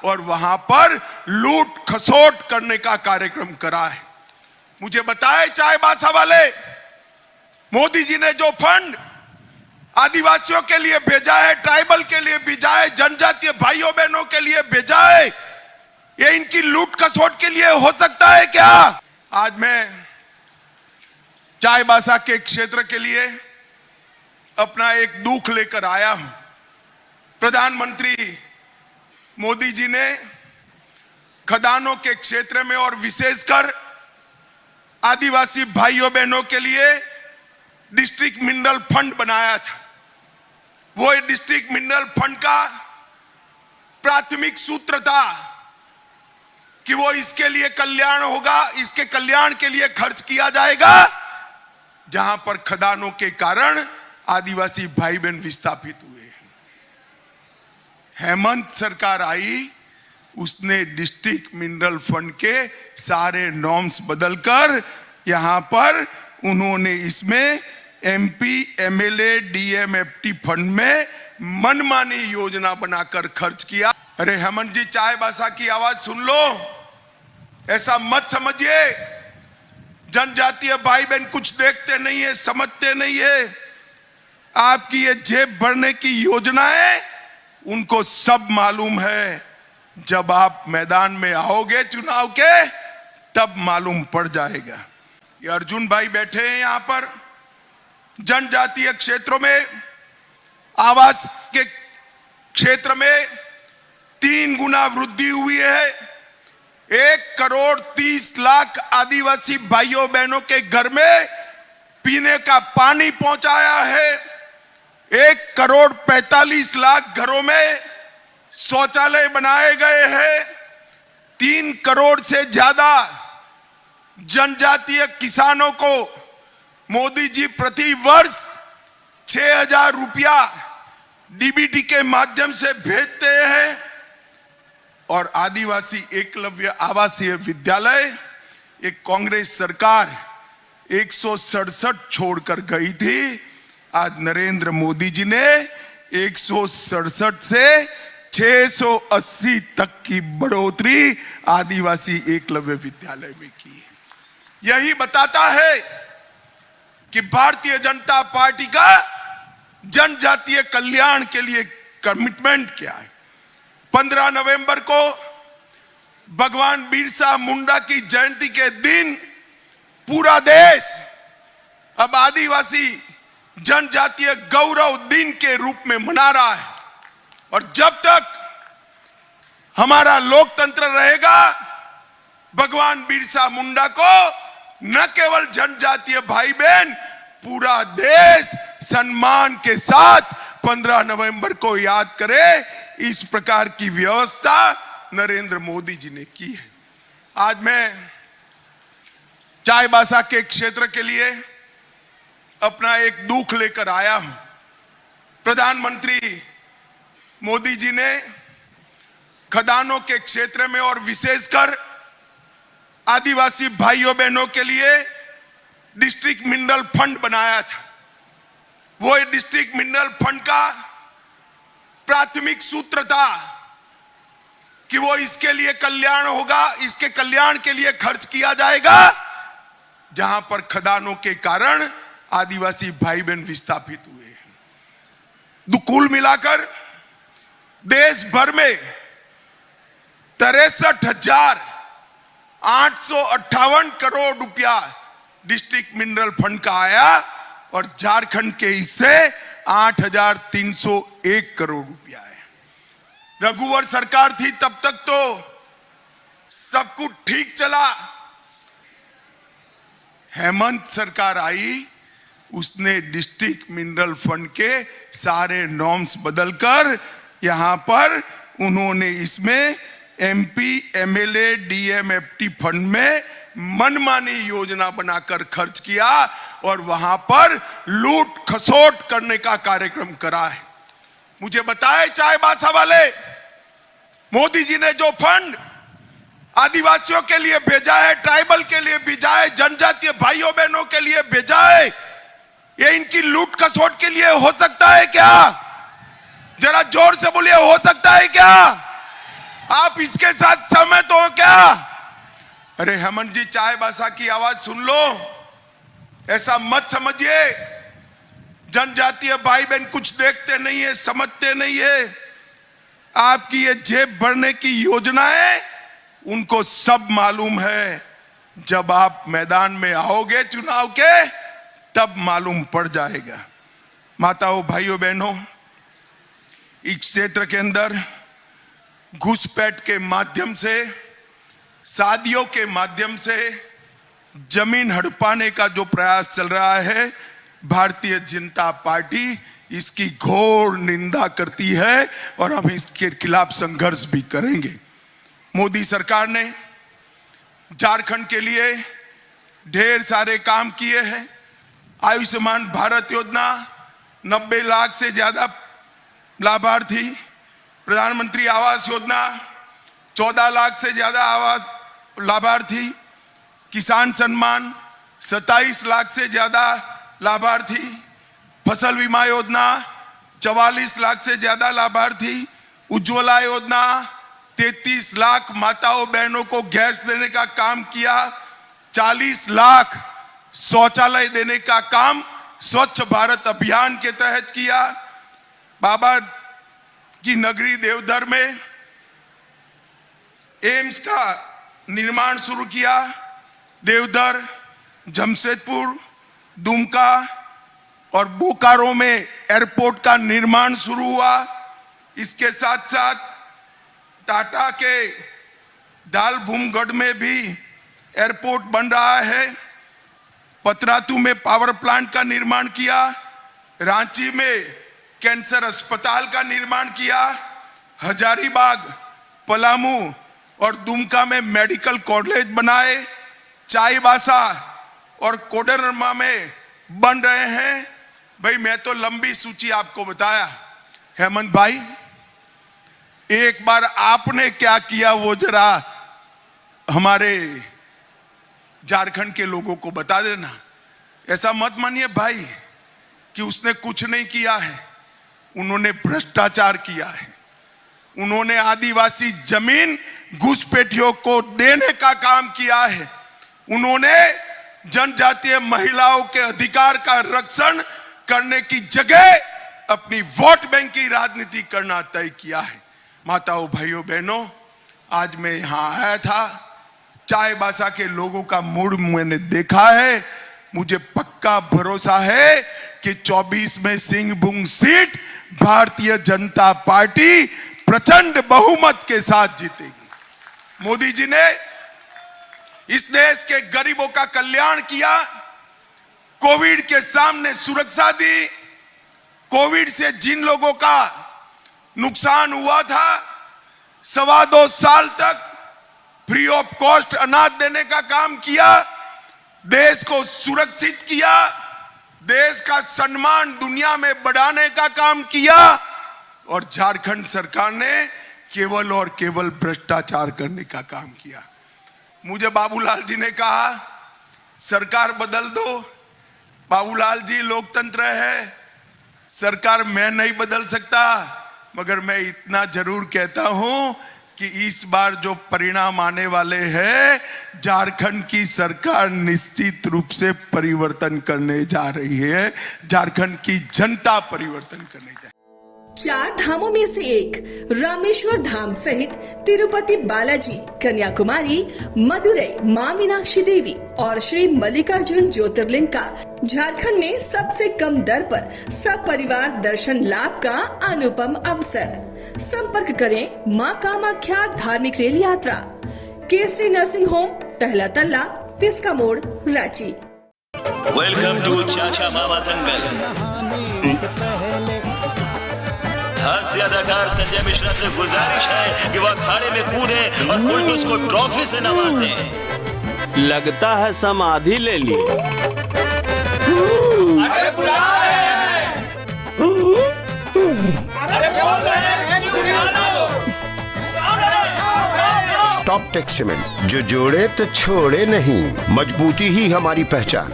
और वहां पर लूट खसोट करने का कार्यक्रम करा है। मुझे बताए चाईबासा वाले, मोदी जी ने जो फंड आदिवासियों के लिए भेजा है, ट्राइबल के लिए भेजा है, जनजातीय भाइयों बहनों के लिए भेजा है, ये इनकी लूट खसोट के लिए हो सकता है क्या? आज मैं चाईबासा के क्षेत्र के लिए अपना एक दुख लेकर आया हूं। प्रधानमंत्री मोदी जी ने खदानों के क्षेत्र में और विशेषकर आदिवासी भाइयों बहनों के लिए डिस्ट्रिक्ट मिनरल फंड बनाया था। वो डिस्ट्रिक्ट मिनरल फंड का प्राथमिक सूत्र था कि वो इसके लिए कल्याण होगा, इसके कल्याण के लिए खर्च किया जाएगा जहां पर खदानों के कारण आदिवासी भाई बहन विस्थापित हुए। हेमंत सरकार आई, उसने डिस्ट्रिक्ट मिनरल फंड के सारे नॉर्म्स बदलकर यहां पर उन्होंने इसमें एमपी एमएलए डीएमएफटी फंड में मनमानी योजना बनाकर खर्च किया। अरे हेमंत जी, चाईबासा की आवाज सुन लो, ऐसा मत समझिए जनजातीय भाई बहन कुछ देखते नहीं है, समझते नहीं है। आपकी ये जेब भरने की योजना है, उनको सब मालूम है। जब आप मैदान में आओगे चुनाव के, तब मालूम पड़ जाएगा। ये अर्जुन भाई बैठे हैं यहां पर। जनजातीय क्षेत्रों में आवास के क्षेत्र में 3 गुना वृद्धि हुई है। 1,30,00,000 आदिवासी भाइयों बहनों के घर में पीने का पानी पहुंचाया है। 1,45,00,000 घरों में शौचालय बनाए गए हैं। 3 करोड़ से ज्यादा जनजातीय किसानों को मोदी जी प्रति वर्ष 6,000 रुपया डीबीटी के माध्यम से भेजते हैं। और आदिवासी एकलव्य आवासीय विद्यालय, एक कांग्रेस सरकार 167 छोड़कर गई थी, आज नरेंद्र मोदी जी ने 167 से 680 तक की बढ़ोतरी आदिवासी एकलव्य विद्यालय में की। यही बताता है कि भारतीय जनता पार्टी का जनजातीय कल्याण के लिए कमिटमेंट क्या है। 15 नवंबर को भगवान बिरसा मुंडा की जयंती के दिन पूरा देश अब आदिवासी जनजातीय गौरव दिन के रूप में मना रहा है। और जब तक हमारा लोकतंत्र रहेगा, भगवान बिरसा मुंडा को न केवल जनजातीय भाई बहन, पूरा देश सम्मान के साथ 15 नवंबर को याद करे। इस प्रकार की व्यवस्था नरेंद्र मोदी जी ने की है। आज मैं चाईबासा के क्षेत्र के लिए अपना एक दुख लेकर आया हूं। प्रधानमंत्री मोदी जी ने खदानों के क्षेत्र में और विशेषकर आदिवासी भाइयों बहनों के लिए डिस्ट्रिक्ट मिनरल फंड बनाया था। वो डिस्ट्रिक्ट मिनरल फंड का प्राथमिक सूत्र था कि वो इसके लिए कल्याण होगा, इसके कल्याण के लिए खर्च किया जाएगा जहां पर खदानों के कारण आदिवासी भाई बहन विस्थापित हुए हैं। कुल मिलाकर देश भर में 63,858 करोड़ रुपया डिस्ट्रिक्ट मिनरल फंड का आया और झारखंड के हिस्से 8,301 करोड़ रुपया है। रघुवर सरकार थी तब तक तो सब कुछ ठीक चला। हेमंत सरकार आई, उसने डिस्ट्रिक्ट मिनरल फंड के सारे नॉर्म्स बदलकर यहां पर उन्होंने इसमें एमपी एमएलए डीएमएफटी फंड में मनमानी योजना बनाकर खर्च किया और वहां पर लूट खसोट करने का कार्यक्रम करा है। मुझे बताए चाईबासा वाले, मोदी जी ने जो फंड आदिवासियों के लिए भेजा है, ट्राइबल के लिए भेजा है, जनजातीय भाइयों बहनों के लिए भेजा है, ये इनकी लूट खसोट के लिए हो सकता है क्या? जरा जोर से बोलिए, हो सकता है क्या? आप इसके साथ सहमत हो क्या? अरे हेमंत जी, चाईबासा की आवाज सुन लो, ऐसा मत समझिए जनजातीय भाई बहन कुछ देखते नहीं है, समझते नहीं है। आपकी ये जेब भरने की योजना है, उनको सब मालूम है। जब आप मैदान में आओगे चुनाव के, तब मालूम पड़ जाएगा। माताओं, भाइयों, बहनों, इस क्षेत्र के अंदर घुसपैठ के माध्यम से, शादियों के माध्यम से जमीन हड़पाने का जो प्रयास चल रहा है, भारतीय जनता पार्टी इसकी घोर निंदा करती है और हम इसके खिलाफ संघर्ष भी करेंगे। मोदी सरकार ने झारखंड के लिए ढेर सारे काम किए हैं। आयुष्मान भारत योजना, 90 लाख से ज्यादा लाभार्थी, प्रधानमंत्री आवास योजना, 14 लाख से ज्यादा आवास लाभार्थी, किसान सम्मान, 27 लाख से ज्यादा लाभार्थी, फसल बीमा योजना, 44 लाख से ज्यादा लाभार्थी, उज्ज्वला योजना, 33 लाख माताओं बहनों को गैस देने का काम किया, 40 लाख शौचालय देने का काम स्वच्छ भारत अभियान के तहत किया। बाबा की नगरी देवधर में एम्स का निर्माण शुरू किया। देवधर, जमशेदपुर, दुमका और बोकारो में एयरपोर्ट का निर्माण शुरू हुआ। इसके साथ साथ टाटा के दालभूमगढ़ में भी एयरपोर्ट बन रहा है। पतरातू में पावर प्लांट का निर्माण किया। रांची में कैंसर अस्पताल का निर्माण किया। हजारीबाग, पलामू और दुमका में मेडिकल कॉलेज बनाए। चाईबासा और कोडरमा में बन रहे हैं। भाई, मैं तो लंबी सूची आपको बताया। हेमंत भाई, एक बार आपने क्या किया वो जरा हमारे झारखंड के लोगों को बता देना। ऐसा मत मानिए भाई कि उसने कुछ नहीं किया है। उन्होंने भ्रष्टाचार किया है। उन्होंने आदिवासी जमीन घुसपैठियों को देने का काम किया है। उन्होंने जनजातीय महिलाओं के अधिकार का रक्षण करने की जगह अपनी वोट बैंक की राजनीति करना तय किया है। माताओं, भाइयों, बहनों, आज मैं यहां आया था। चाईबासा के लोगों का मूड मैंने देखा है। मुझे पक्का भरोसा है कि 24 में सिंहभूम सीट भारतीय जनता पार्टी प्रचंड बहुमत के साथ जीतेगी। मोदी जी ने इस देश के गरीबों का कल्याण किया, कोविड के सामने सुरक्षा दी। कोविड से जिन लोगों का नुकसान हुआ था, 2.25 साल तक फ्री ऑफ कॉस्ट अनाज देने का काम किया। देश को सुरक्षित किया। देश का सम्मान दुनिया में बढ़ाने का काम किया। और झारखंड सरकार ने केवल और केवल भ्रष्टाचार करने का काम किया। मुझे बाबूलाल जी ने कहा, सरकार बदल दो। बाबूलाल जी, लोकतंत्र है, सरकार मैं नहीं बदल सकता, मगर मैं इतना जरूर कहता हूं कि इस बार जो परिणाम आने वाले हैं, झारखंड की सरकार निश्चित रूप से परिवर्तन करने जा रही है। झारखंड की जनता परिवर्तन करने जा रही है। 4 धामों में से एक रामेश्वर धाम सहित तिरुपति बालाजी, कन्याकुमारी, मदुरई मां मीनाक्षी देवी और श्री मल्लिकार्जुन ज्योतिर्लिंग का झारखंड में सबसे कम दर पर सब परिवार दर्शन लाभ का अनुपम अवसर। संपर्क करें मां कामाख्या धार्मिक रेल यात्रा, केसरी नर्सिंग होम, पहला तल्ला, पिस्का मोड़, रांची। वेलकम टू चाचा मामा दंगल। हास्य अदाकार संजय मिश्रा से गुजारिश है कि वह अखाड़े में कूदे और फुलटूस को ट्रॉफी से नवाजे। लगता है समाधि ले ली। अरे बुला रहे हैं। अरे बोल रहे हैं कि बुला लो। टॉप टेक सीमेंट, जो जोड़े तो छोड़े नहीं, मजबूती ही हमारी पहचान।